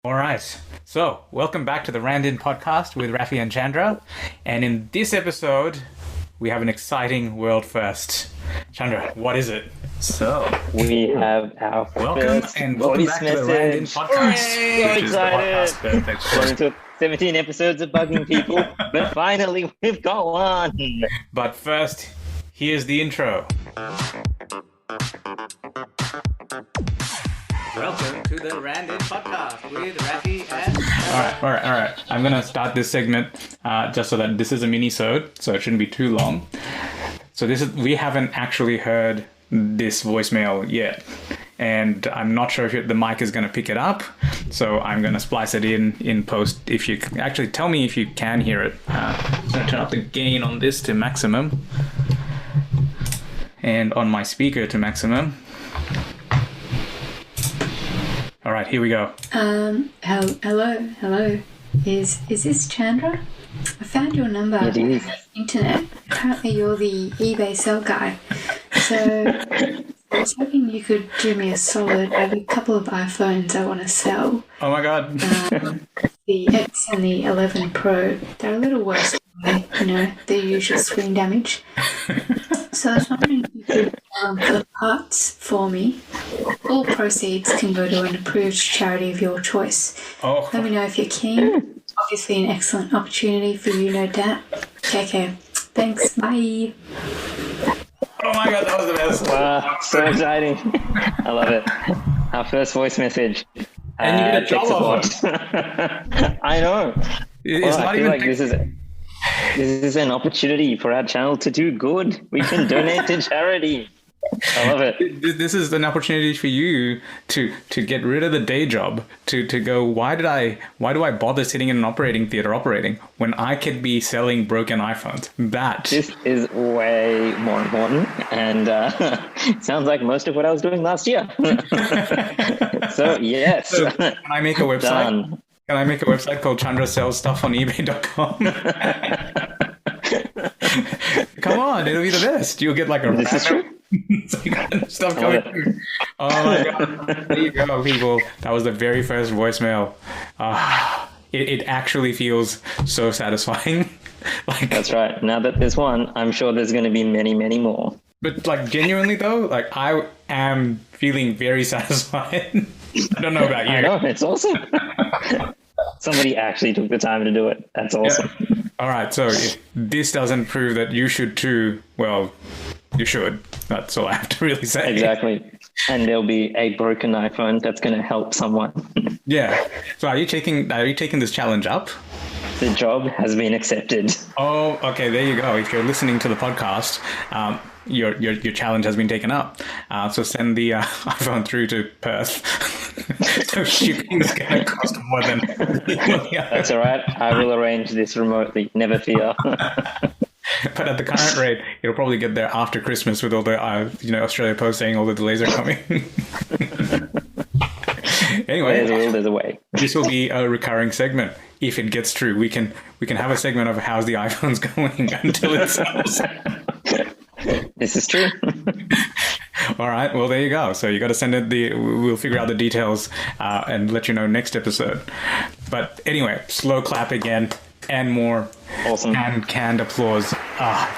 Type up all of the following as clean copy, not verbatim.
All right. So, welcome back to the randInt podcast with Raffy and Chandra. And in this episode, we have an exciting world first. Chandra, what is it? So, we have our welcome first and welcome voice back message. to the randInt podcast. So which is the excited. podcast birthday So it took 17 episodes of bugging people, but finally we've got one. But first, here's the intro. Welcome to the randInt podcast with Raffy and... All right. I'm going to start this segment just so that this is a mini-sode, so it shouldn't be too long. So we haven't actually heard this voicemail yet, and I'm not sure if the mic is going to pick it up, so I'm going to splice it in post. If you actually tell me if you can hear it. I'm going to turn up the gain on this to maximum, and on my speaker to maximum. All right, here we go. Hello. Is this Chandra? I found your number on the internet. Apparently you're the eBay sell guy. So I was hoping you could do me a solid. I have a couple of iPhones I want to sell. Oh my God. The X and the 11 Pro, they're a little worse than their usual screen damage. So I was wondering if you could put parts for me. All proceeds can go to an approved charity of your choice. Oh. Let me know if you're keen. Obviously an excellent opportunity for you, no doubt. Take care. Thanks. Bye. Oh my God, that was the best. Wow, so exciting. I love it. Our first voice message. And you get a job offer. I know. It's not I feel even... like this is an opportunity for our channel to do good. We can donate to charity. I love it. This is an opportunity for you to get rid of the day job, to go, why do I bother sitting in an operating theater operating when I could be selling broken iPhones? This is way more important, and it sounds like most of what I was doing last year. So yes. So, can I make a website? Done. Can I make a website called Chandra Sells Stuff on eBay.com? Come on, it'll be the best. You'll get like a This is true. stuff coming through. Oh my God. There you go, people. That was the very first voicemail. It actually feels so satisfying. Like, that's right. Now that there's one, I'm sure there's going to be many, many more. But like genuinely though, like I am feeling very satisfied. I don't know about you. I know, it's awesome. Somebody actually took the time to do it. That's awesome. Yeah. All right, so if this doesn't prove that you should too, well, you should. That's all I have to really say. Exactly. And there'll be a broken iPhone that's going to help someone. Yeah. So are you taking this challenge up? The job has been accepted. Oh, okay. There you go. If you're listening to the podcast, your challenge has been taken up. So send the iPhone through to Perth. So shipping is going to cost more than... That's all right. I will arrange this remotely. Never fear. But at the current rate, it'll probably get there after Christmas with all the Australia Post saying all the delays are coming. Anyway, there's a way. This will be a recurring segment. If it gets through, we can have a segment of how's the iPhone's going until it sells. This is true. All right. Well, there you go. So you got to send it. We'll figure out the details and let you know next episode. But anyway, slow clap again and more. Awesome. And canned applause.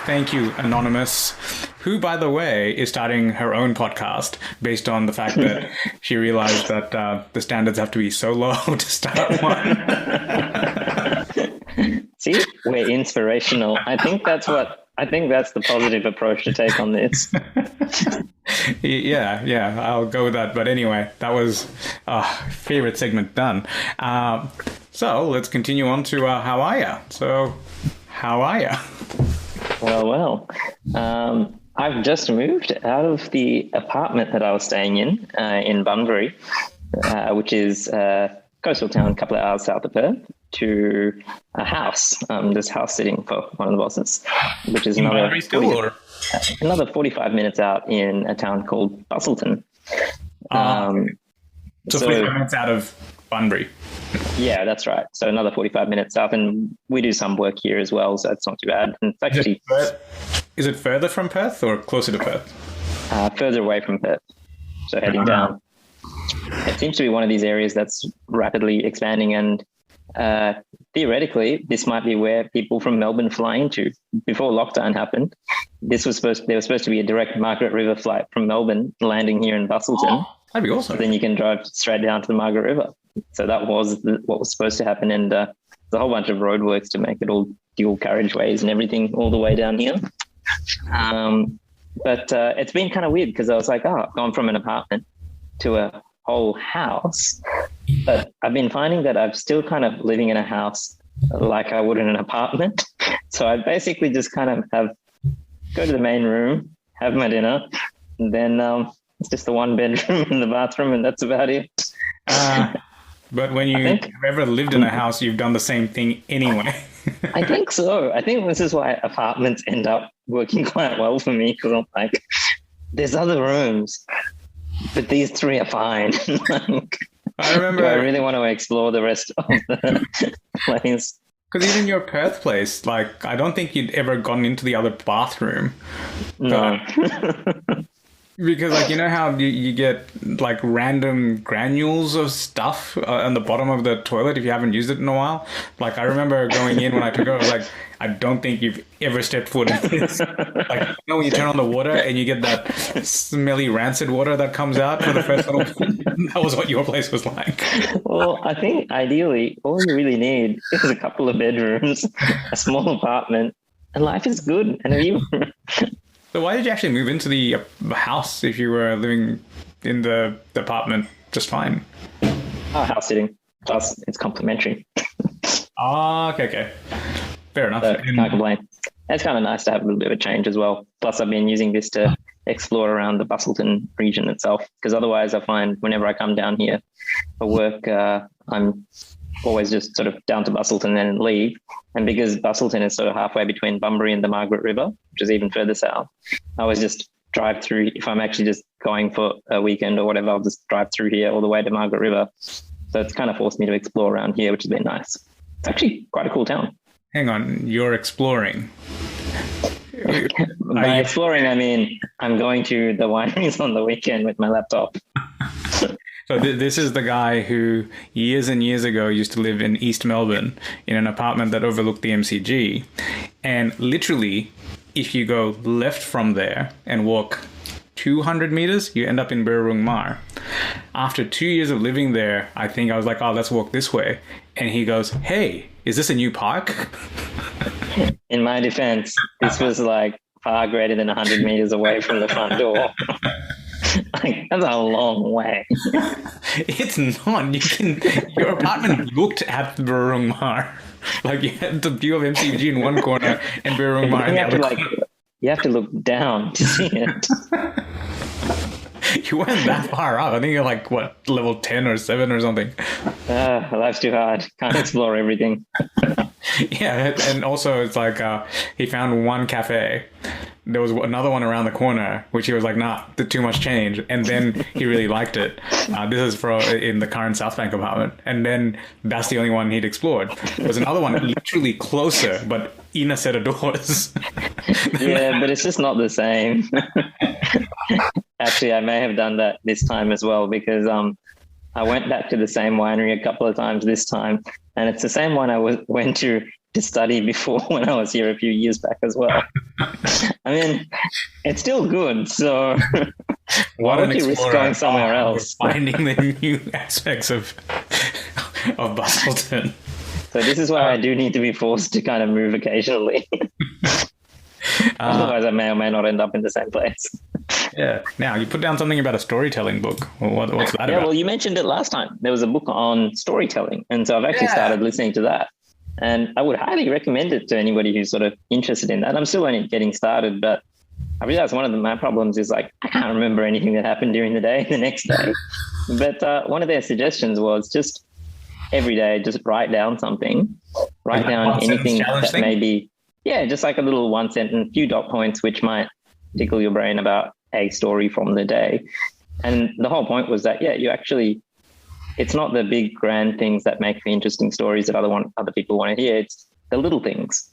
Thank you, Anonymous, who, by the way, is starting her own podcast based on the fact that she realized that the standards have to be so low to start one. See, we're inspirational. I think that's the positive approach to take on this. Yeah, I'll go with that. But anyway, that was favorite segment done. So let's continue on to how are ya? So, how are ya? Well. I've just moved out of the apartment that I was staying in Bunbury, which is a coastal town a couple of hours south of Perth, to a house. This house sitting for one of the bosses, which is another 45 minutes out in a town called Bustleton. So 45 minutes out of Bunbury. Yeah, that's right. So another 45 minutes south, and we do some work here as well, so it's not too bad. And it's actually... Is it further from Perth or closer to Perth? Further away from Perth. So heading down. it seems to be one of these areas that's rapidly expanding, and theoretically, this might be where people from Melbourne fly into. Before lockdown happened, there was supposed to be a direct Margaret River flight from Melbourne landing here in Busselton. Oh, that'd be awesome. Then you can drive straight down to the Margaret River. So that was what was supposed to happen, and there's a whole bunch of roadworks to make it all dual carriageways and everything all the way down here. But it's been kind of weird because I was like, I've gone from an apartment to a whole house, but I've been finding that I'm still kind of living in a house like I would in an apartment. So I basically just kind of go to the main room, have my dinner, and then it's just the one bedroom and the bathroom, and that's about it. But when you've ever lived in a house, you've done the same thing anyway. I think so. I think this is why apartments end up working quite well for me, because I'm like, there's other rooms, but these three are fine. I remember. I really want to explore the rest of the place. Because even your Perth place, like, I don't think you'd ever gotten into the other bathroom. No. Because, like, you know how you get, like, random granules of stuff on the bottom of the toilet if you haven't used it in a while? Like, I remember going in when I took it, I was like, I don't think you've ever stepped foot in this. Like, you know when you turn on the water and you get that smelly, rancid water that comes out for the first little bit? That was what your place was like. Well, I think ideally, all you really need is a couple of bedrooms, a small apartment, and life is good. And even... So why did you actually move into the house if you were living in the apartment just fine? House sitting. Plus, it's complimentary. Okay. Fair enough. So, can't complain. It's kind of nice to have a little bit of a change as well. Plus, I've been using this to explore around the Busselton region itself, because otherwise I find whenever I come down here for work, I'm always just sort of down to Busselton and then leave. And because Busselton is sort of halfway between Bunbury and the Margaret River, which is even further south, I always just drive through. If I'm actually just going for a weekend or whatever, I'll just drive through here all the way to Margaret River. So it's kind of forced me to explore around here, which has been nice. It's actually quite a cool town. Hang on, you're exploring. By exploring, I mean I'm going to the wineries on the weekend with my laptop. So this is the guy who years and years ago used to live in East Melbourne in an apartment that overlooked the MCG. And literally, if you go left from there and walk 200 meters, you end up in Burrung Mar. After 2 years of living there, I think I was like, let's walk this way. And he goes, hey, is this a new park? In my defense, this was like far greater than 100 meters away from the front door. Like, that's a long way. It's not. Your apartment looked at Burrung Mar. Like, you had the view of MCG in one corner and Burrung Mar in the other corner. You have to look down to see it. You weren't that far up. I think you're like, level 10 or 7 or something. Life's too hard. Can't explore everything. Yeah, and also it's like he found one cafe. There was another one around the corner, which he was like, too much change. And then he really liked it. This is in the current South Bank apartment. And then that's the only one he'd explored. There was another one literally closer, but in a set of doors. Yeah, but it's just not the same. Actually, I may have done that this time as well, because I went back to the same winery a couple of times this time. And it's the same one I went to study before when I was here a few years back as well. I mean, it's still good, so why don't you risk going somewhere else? Finding the new aspects of Busselton. So this is why I do need to be forced to kind of move occasionally. Otherwise, I may or may not end up in the same place. Yeah. Now, you put down something about a storytelling book. What's that about? Yeah, well, you mentioned it last time. There was a book on storytelling, and so I've actually started listening to that. And I would highly recommend it to anybody who's sort of interested in that. I'm still only getting started, but I realized one of my problems is like, I can't remember anything that happened during the day, the next day. But one of their suggestions was just every day, just write down something. Write down anything that may be, just like a little one sentence, few dot points, which might tickle your brain about a story from the day. And the whole point was that, you actually, it's not the big grand things that make the interesting stories that other people want to hear. It's the little things.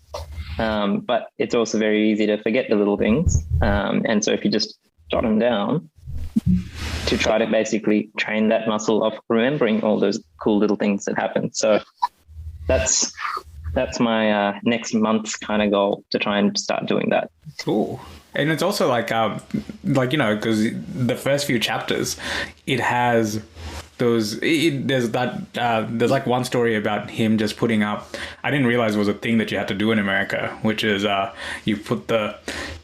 But it's also very easy to forget the little things. And so if you just jot them down, to try to basically train that muscle of remembering all those cool little things that happen. So that's my next month's kind of goal, to try and start doing that. Cool. And it's also like because the first few chapters, it has there's like one story about him just putting up, I didn't realize it was a thing that you had to do in America, which is you put an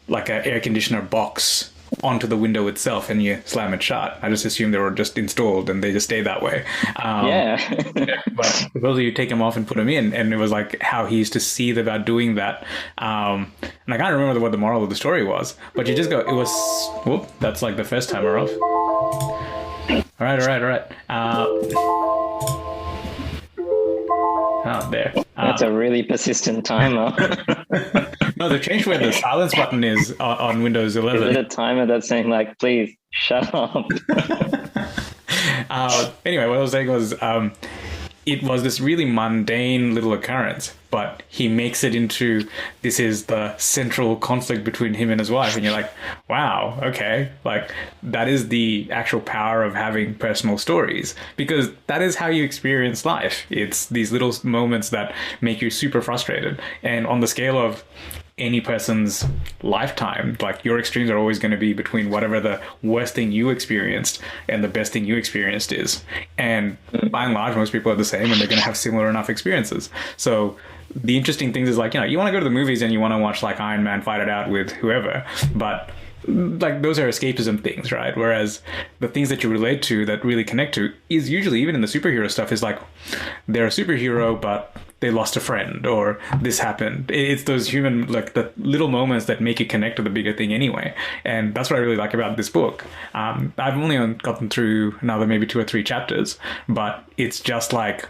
air conditioner box onto the window itself and you slam it shut. I just assumed they were just installed and they just stay that way. But supposedly you take them off and put them in, and it was like how he used to seethe about doing that. And I can't remember what the moral of the story was, but you just go, it was, whoop, that's like the first timer off. All right. There. That's a really persistent timer. No, they've changed where the silence button is on Windows 11. Is it a timer that's saying like, please shut up? Anyway, what I was saying was, it was this really mundane little occurrence, but he makes it into, this is the central conflict between him and his wife. And you're like, wow, okay. Like, that is the actual power of having personal stories, because that is how you experience life. It's these little moments that make you super frustrated. And on the scale of any person's lifetime, like, your extremes are always going to be between whatever the worst thing you experienced and the best thing you experienced is. And by and large, most people are the same, and they're going to have similar enough experiences. So the interesting things is, like, you want to go to the movies and you want to watch like Iron Man fight it out with whoever, but like, those are escapism things, right? Whereas the things that you relate to, that really connect to, is usually, even in the superhero stuff, is like, they're a superhero, but they lost a friend, or this happened. It's those human, like, the little moments that make you connect to the bigger thing anyway. And that's what I really like about this book. I've only gotten through another maybe 2 or 3 chapters, but it's just like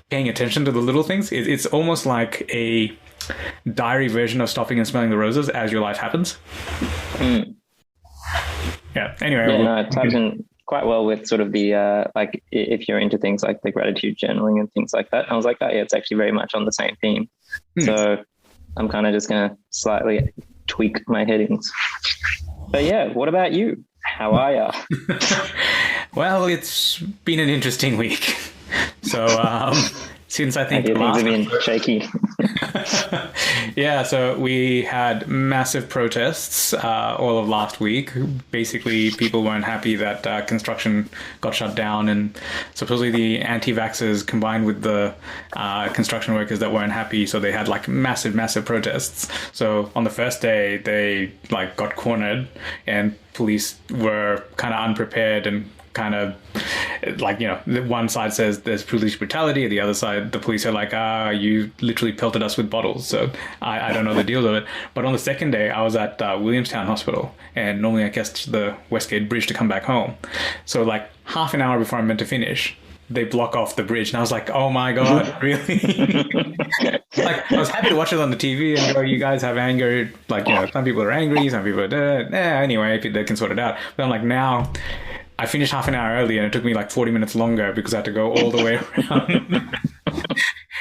paying attention to the little things. It's almost like a diary version of Stopping and Smelling the Roses as your life happens. Yeah. Anyway, it ties in quite well with sort of the like, if you're into things like the gratitude journaling and things like that. I was like, oh yeah, it's actually very much on the same theme. So I'm kind of just going to slightly tweak my headings. But yeah, what about you? How are you? Well, it's been an interesting week. So since I think things have been shaky. Yeah, so we had massive protests all of last week. Basically, people weren't happy that construction got shut down, and supposedly the anti-vaxxers combined with the construction workers that weren't happy, so they had like massive protests. So on the first day, they like got cornered, and police were kind of unprepared and kind of like, the one side says there's police brutality, the other side, the police are like, you literally pelted us with bottles. So I don't know the deals of it. But on the second day, I was at Williamstown Hospital, and normally I catch the Westgate Bridge to come back home. So like half an hour before I'm meant to finish, they block off the bridge, and I was like, oh my God, really? Like, I was happy to watch it on the TV and go, you guys have anger. Like, some people are angry, some people are, anyway, they can sort it out. But I'm like, now I finished half an hour early, and it took me like 40 minutes longer because I had to go all the way around.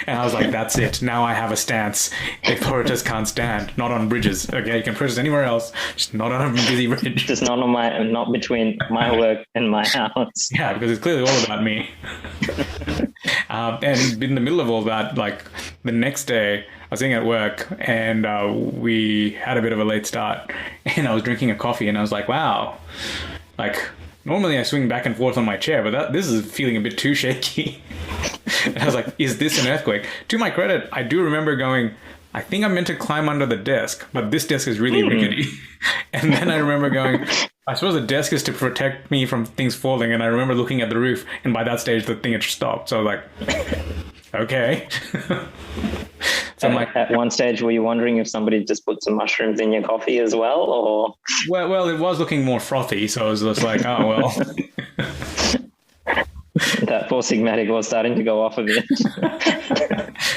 And I was like, that's it. Now I have a stance. If protests can't stand, not on bridges. Okay, you can protest anywhere else, just not on a busy bridge. Just not between my work and my house. Yeah, because it's clearly all about me. And in the middle of all that, like the next day, I was sitting at work, and we had a bit of a late start, and I was drinking a coffee, and I was like, wow, like, normally I swing back and forth on my chair, but this is feeling a bit too shaky. And I was like, is this an earthquake? To my credit, I do remember going, I think I'm meant to climb under the desk, but this desk is really rickety. And then I remember going, I suppose the desk is to protect me from things falling. And I remember looking at the roof, and by that stage, the thing had stopped. So I was like, okay. So I'm like, at one stage, were you wondering if somebody just put some mushrooms in your coffee as well, or? Well, it was looking more frothy, so I was just like, oh well. That Four Sigmatic was starting to go off a bit.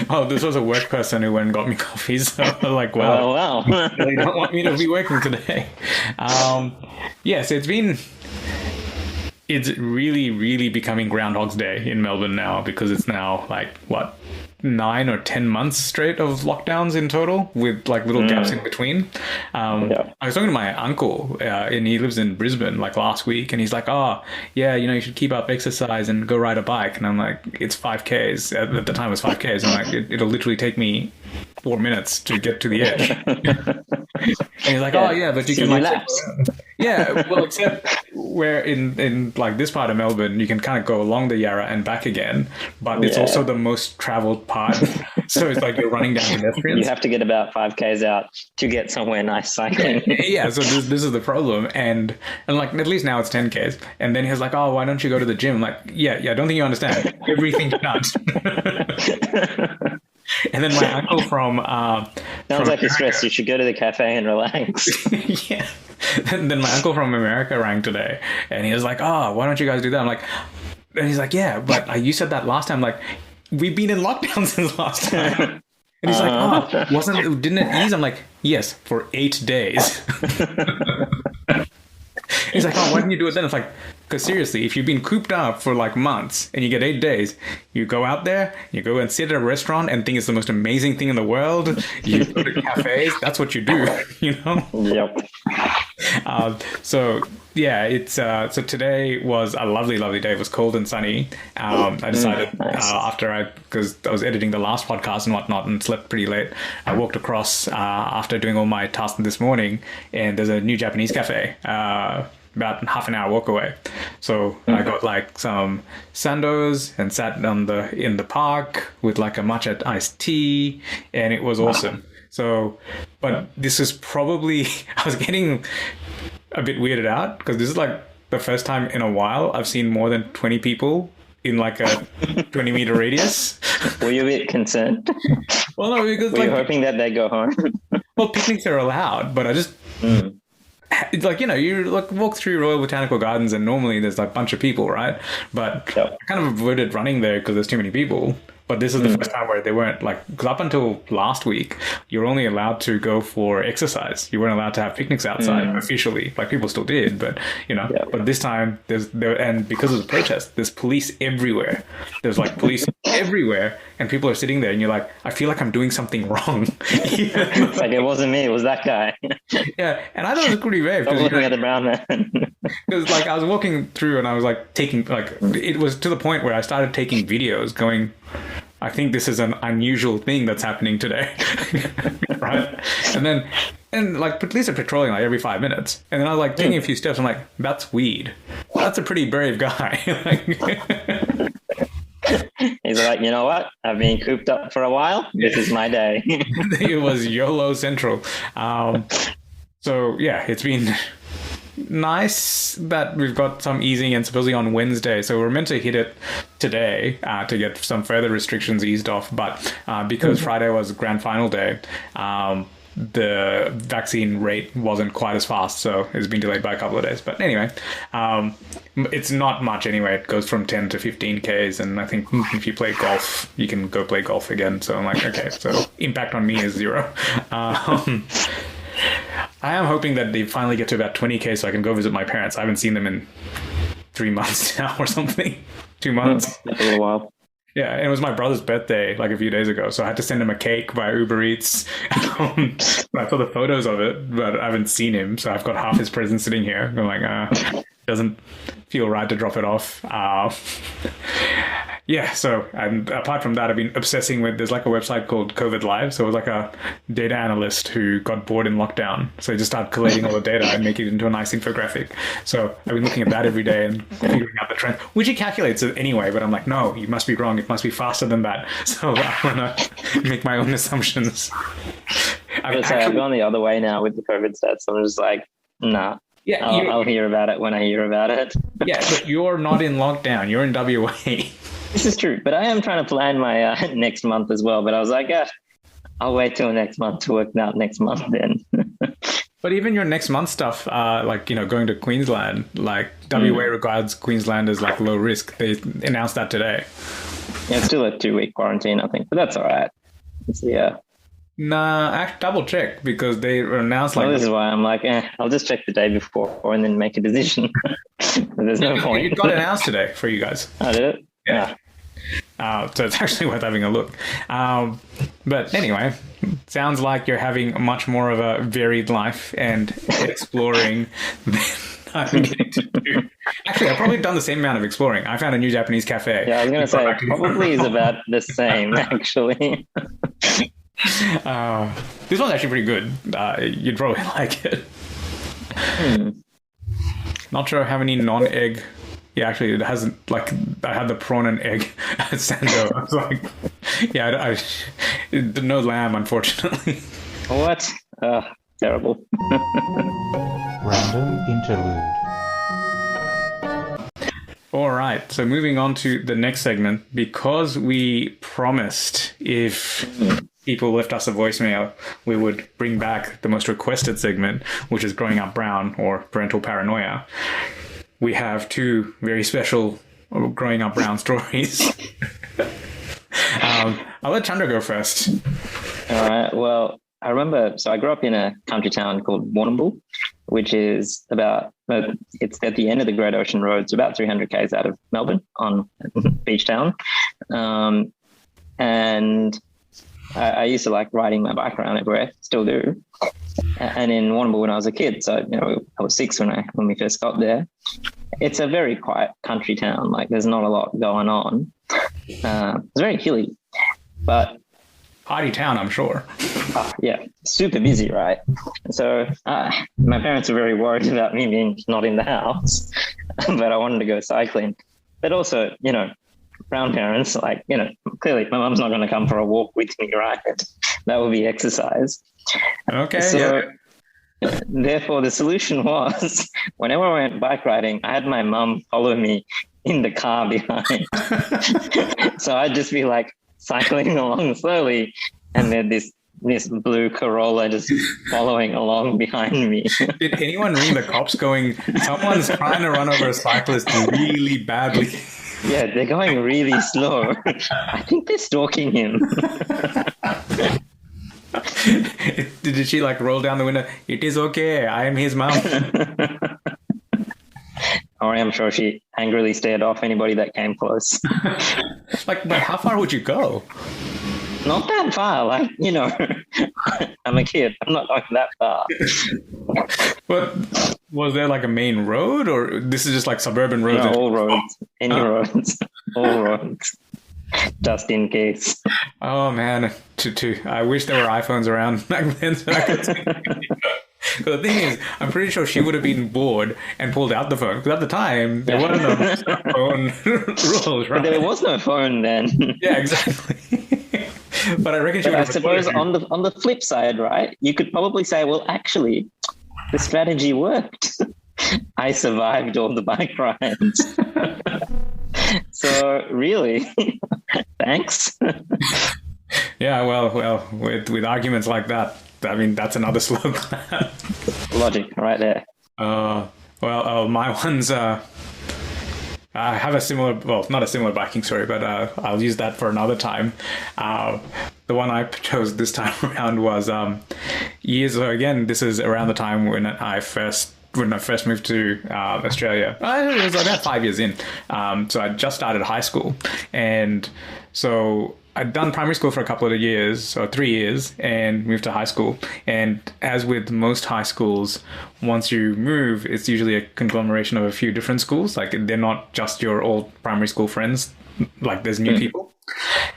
Oh, this was a work person who went and got me coffee, so I was like, wow. They don't want me to be working today. Yes, it's been it's really, really becoming Groundhog's Day in Melbourne now, because it's now like, what, 9 or 10 months straight of lockdowns in total, with like little gaps in between. I was talking to my uncle, and he lives in Brisbane, like last week, and he's like, oh yeah, you know, you should keep up exercise and go ride a bike. And I'm like, it's 5Ks. At the time it was 5Ks. I'm like, it'll literally take me 4 minutes to get to the edge. And he's like, oh yeah, but you can like, yeah, well, except where in like this part of Melbourne, you can kind of go along the Yarra and back again, but it's also the most traveled part. So it's like you're running down pedestrians. You have to get about 5Ks out to get somewhere nice cycling. Yeah, so this is the problem. And like, at least now it's 10Ks. And then he's like, oh, why don't you go to the gym? I'm like, yeah, I don't think you understand. Everything nuts. And then my uncle from sounds like you're stressed. You should go to the cafe and relax. Yeah. And then my uncle from America rang today, and he was like, oh, why don't you guys do that? I'm like, and he's like, yeah, but you said that last time. Like, we've been in lockdown since last time. And he's like, oh, didn't it ease? I'm like, yes, for 8 days. He's like, oh, why didn't you do it then? It's like, because seriously, if you've been cooped up for like months and you get 8 days, you go out there, you go and sit at a restaurant and think it's the most amazing thing in the world. You go to cafes, that's what you do, you know? Yep. So yeah, it's so today was a lovely day. It was cold and sunny. I decided because I was editing the last podcast and whatnot and slept pretty late, I walked across after doing all my tasks this morning, and there's a new Japanese cafe about half an hour walk away. So I got like some sandos and sat in the park with like a matcha iced tea, and it was awesome. So, but this is probably, I was getting a bit weirded out because this is like the first time in a while I've seen more than 20 people in like a 20-meter radius. Were you a bit concerned? Well, no, because were you hoping that they go home? Well, picnics are allowed, but I just it's like, you know, you like walk through Royal Botanical Gardens and normally there's like a bunch of people, right? But I kind of avoided running there because there's too many people. But this is the first time where they weren't like, because up until last week, you're only allowed to go for exercise. You weren't allowed to have picnics outside officially. Like people still did, but you know. Yeah. But this time and because of the protest, there's police everywhere. There's like police everywhere, and people are sitting there, and you're like, I feel like I'm doing something wrong. It's like it wasn't me, it was that guy. Yeah, and I thought it was pretty brave. I was looking at the brown man. Because like I was walking through, and I was like taking it was to the point where I started taking videos, going, I think this is an unusual thing that's happening today. Right? And like police are patrolling like every 5 minutes. And then I was like taking a few steps. I'm like, that's weed. That's a pretty brave guy. He's like, you know what? I've been cooped up for a while. This is my day. It was YOLO Central. So yeah, it's been nice that we've got some easing, and supposedly on Wednesday, so we're meant to hit it today to get some further restrictions eased off, but because Friday was grand final day, the vaccine rate wasn't quite as fast, so it's been delayed by a couple of days. But anyway, it's not much anyway. It goes from 10 to 15 Ks, and I think if you play golf, you can go play golf again. So I'm like, okay, so impact on me is 0. I am hoping that they finally get to about 20K so I can go visit my parents. I haven't seen them in 3 months now or something. 2 months. A little while. Yeah, and it was my brother's birthday like a few days ago, so I had to send him a cake by Uber Eats. I saw the photos of it, but I haven't seen him, so I've got half his present sitting here. I'm like, doesn't feel right to drop it off. Yeah, so and apart from that, I've been obsessing with, there's like a website called COVID Live. So it was like a data analyst who got bored in lockdown. So he just started collating all the data and making it into a nice infographic. So I've been looking at that every day and figuring out the trend, which he calculates it anyway. But I'm like, no, you must be wrong. It must be faster than that. So I'm going to make my own assumptions. I've gone the other way now with the COVID stats. I'm just like, nah. Yeah, I'll hear about it when I hear about it. Yeah, but you're not in lockdown. You're in WA. This is true, but I am trying to plan my next month as well. But I was like, I'll wait till next month to work out next month then. But even your next month stuff, like, you know, going to Queensland, like WA regards Queensland as like low risk. They announced that today. Yeah, it's still a 2-week quarantine, I think, but that's all right. It's Nah, double check because they announced Well, like this is why I'm like, I'll just check the day before and then make a decision. There's no point. it got announced today for you guys. I did it? Yeah. So it's actually worth having a look. But anyway, sounds like you're having much more of a varied life and exploring than I'm getting to do. Actually, I've probably done the same amount of exploring. I found a new Japanese cafe. Yeah, I was going to say, probably is about the same, actually. This one's actually pretty good. You'd probably like it. Not sure how many non-egg. Yeah, actually, it hasn't. Like, I had the prawn and egg at Sando. I was like, yeah, no lamb, unfortunately. What? Terrible. Random interlude. All right, so moving on to the next segment, because we promised if people left us a voicemail, we would bring back the most requested segment, which is Growing Up Brown or Parental Paranoia. We have two very special Growing Up Brown stories. I'll let Chandra go first. All right. Well, I remember, so I grew up in a country town called Warrnambool, which is it's at the end of the Great Ocean Road. It's about 300 k's out of Melbourne on beach town. And I used to like riding my bike around everywhere, still do. And in Warrnambool when I was a kid, so I was 6 when we first got there. It's a very quiet country town. Like there's not a lot going on. It's very hilly, but party town, I'm sure. Yeah, super busy, right? So my parents were very worried about me being not in the house, but I wanted to go cycling. But also, brown parents, like, clearly my mum's not going to come for a walk with me, right? That would be exercise. Okay. So therefore, the solution was whenever I went bike riding, I had my mum follow me in the car behind. So I'd just be like cycling along slowly, and then this blue Corolla just following along behind me. Did anyone ring the cops going, someone's trying to run over a cyclist really badly? Yeah, they're going really slow. I think they're stalking him. Did she like roll down the window? It is okay, I am his mom. Or I'm sure she angrily stared off anybody that came close. Like, but how far would you go? Not that far, like, I'm a kid. I'm not going that far. But was there like a main road, or this is just like suburban roads? No, all roads. Any roads. All roads. Just in case. Oh man, I wish there were iPhones around back then so I could see. The thing is, I'm pretty sure she would have been bored and pulled out the phone. Because at the time, there weren't no phone rules, right? But there was no phone then. Yeah, exactly. But I reckon she would have. I suppose on the flip side, right, you could probably say, well, actually, the strategy worked. I survived all the bike rides. So really, thanks. Yeah, well, with arguments like that, I mean, that's another slow clap. Logic right there. My one's I have a similar, well, not a similar biking story, but I'll use that for another time. The one I chose this time around was years ago. Again, this is around the time when I first moved to Australia. It was about 5 years in. So I just started high school. And so I'd done primary school for a couple of years, or 3 years, and moved to high school. And as with most high schools, once you move, it's usually a conglomeration of a few different schools. Like, they're not just your old primary school friends. Like, there's new people.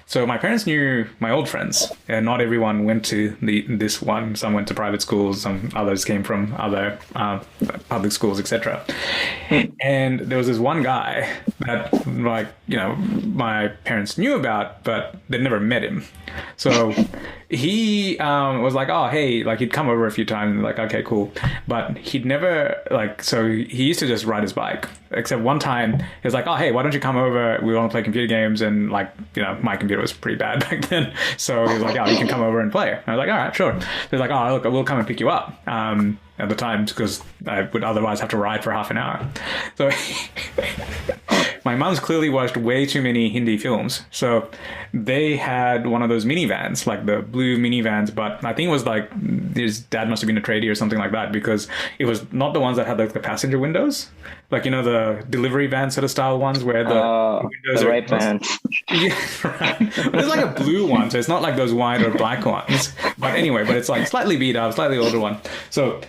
So my parents knew my old friends, and not everyone went to this one. Some went to private schools, some others came from other public schools, etc. And there was this one guy that, like, my parents knew about, but they'd never met him. So he was like, oh, hey, like, he'd come over a few times, and like, okay, cool. But he'd never, like, so he used to just ride his bike. Except one time, he was like, oh, hey, why don't you come over? We want to play computer games. And, like, my computer was pretty bad back then. So he was like, oh, you can come over and play. I was like, all right, sure. So he's like, oh, look, we'll come and pick you up. At the time, because I would otherwise have to ride for half an hour. So my mom's clearly watched way too many Hindi films. So they had one of those minivans, like the blue minivans, but I think it was like his dad must have been a tradie or something like that, because it was not the ones that had like the passenger windows, like, you know, the delivery van sort of style ones where the windows the right van. Yeah, right. But it's like a blue one, so it's not like those white or black ones. But anyway, but it's like slightly beat up, slightly older one. So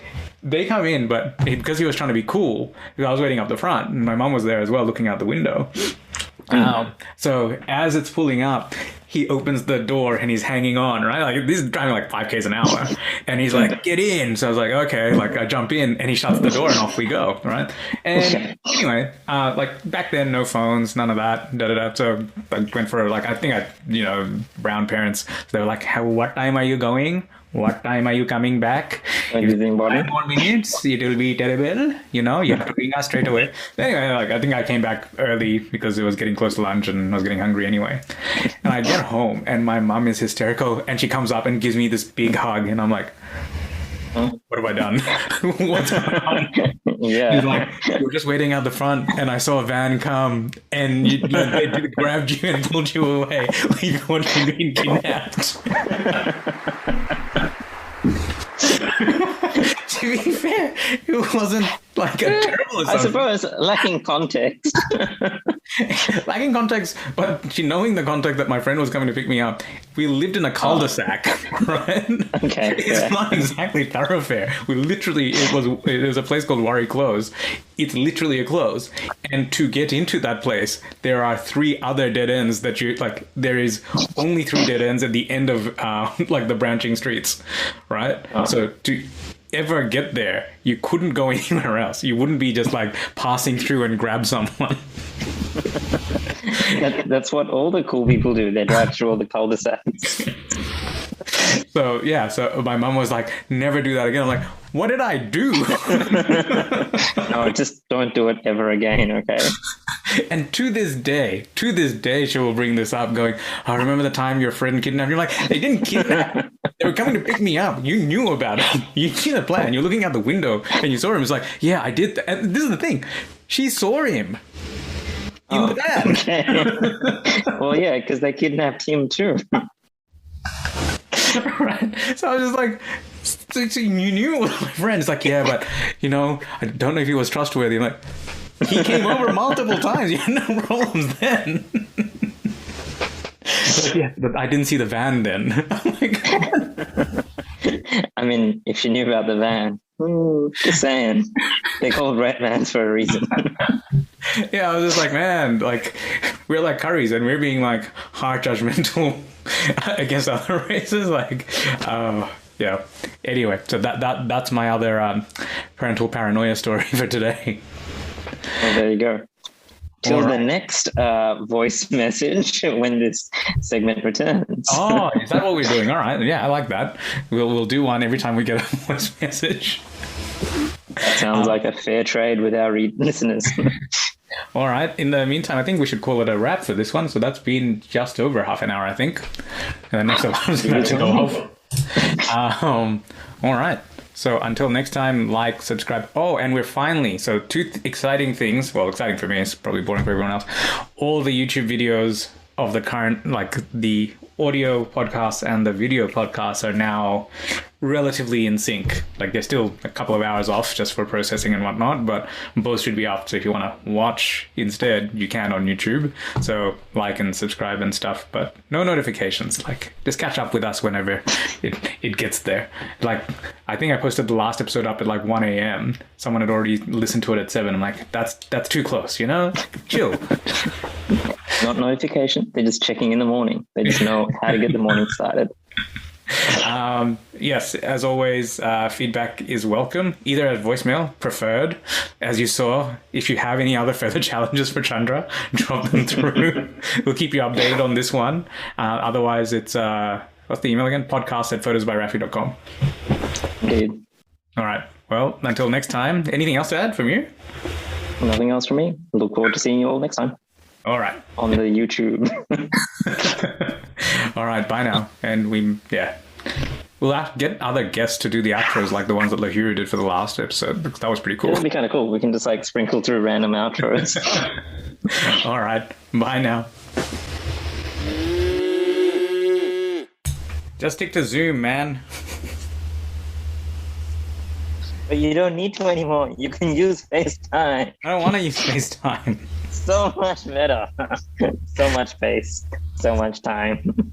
they come in, but because he was trying to be cool, because I was waiting up the front, and my mom was there as well, looking out the window. So as it's pulling up, he opens the door and he's hanging on, right? Like, this is driving like 5 k's an hour, and he's like, "Get in!" So I was like, "Okay." Like, I jump in, and he shuts the door, and off we go, right? And anyway, like back then, no phones, none of that. So I went for like, I think brown parents. So they were like, "What time are you going? What time are you coming back? 5 more minutes, it will be terrible. You have to bring us straight away." Anyway, like, I think I came back early because it was getting close to lunch and I was getting hungry anyway. And I get home and my mom is hysterical, and she comes up and gives me this big hug, and I'm like, what have I done? What's going on? Yeah. He's like, "We're just waiting out the front, and I saw a van come, and they grabbed you and pulled you away. Like, what, you've been kidnapped." To be fair, it wasn't like a terrible assumption. I suppose lacking context. Lacking context, but knowing the context that my friend was coming to pick me up, we lived in a cul-de-sac, right? Okay, it's not exactly thoroughfare. It was a place called Warri Close. It's literally a close, and to get into that place, there are 3 other dead ends that there is only 3 dead ends at the end of like the branching streets, right? So to ever get there, you couldn't go anywhere else. You wouldn't be just like passing through and grab someone. That's what all the cool people do. They drive through all the cul-de-sacs. So yeah, so my mom was like, "Never do that again." I'm like, "What did I do?" No, just don't do it ever again, okay? And to this day, she will bring this up, going, "I remember the time your friend kidnapped you." You're like, "They didn't kidnap. They were coming to pick me up. You knew about it. You knew the plan. You're looking out the window and you saw him." It's like, "Yeah, I did." And this is the thing. She saw him in the van. Okay. Well, yeah, because they kidnapped him too. Right. So I was just like, so "You knew it was my friend." It's like, "Yeah, but I don't know if he was trustworthy." I'm like, "He came over multiple times. You had no problems then." But yeah, but I didn't see the van then. Oh my God. I mean, if you knew about the van, just saying, they called rat vans for a reason. Yeah, I was just like, man, like, we're like curries, and we're being like hard judgmental against other races. Like, yeah. Anyway, so that's my other parental paranoia story for today. Well, there you go. Till the next voice message when this segment returns. Oh, is that what we're doing? All right. Yeah, I like that. We'll do one every time we get a voice message. That sounds like a fair trade with our listeners. All right. In the meantime, I think we should call it a wrap for this one. So that's been just over half an hour, I think. And the next alarm's going to go off. All right. So until next time, like, subscribe. Oh, and we're finally, so 2 exciting things. Well, exciting for me. It's probably boring for everyone else. All the YouTube videos of the current, like the audio podcasts and the video podcasts are now relatively in sync. Like, they're still a couple of hours off just for processing and whatnot, but both should be up. So if you want to watch instead, you can on YouTube. So like and subscribe and stuff, but no notifications. Like, just catch up with us whenever it gets there. Like, I think I posted the last episode up at like 1 a.m. Someone had already listened to it at 7. I'm like, that's too close, Chill. Not notification. They're just checking in the morning. They just know how to get the morning started. Yes, as always, feedback is welcome, either as voicemail, preferred. As you saw, if you have any other further challenges for Chandra, drop them through. We'll keep you updated on this one. Otherwise, it's, what's the email again? podcast@photosbyraffi.com. Indeed. All right. Well, until next time, anything else to add from you? Nothing else from me. Look forward to seeing you all next time. All right. On the YouTube. All right. Bye now. And we'll get other guests to do the outros like the ones that Lahuru did for the last episode. That was pretty cool. It would be kind of cool. We can just like sprinkle through random outros. All right. Bye now. Just stick to Zoom, man. But you don't need to anymore. You can use FaceTime. I don't want to use FaceTime. So much better. So much space. So much time.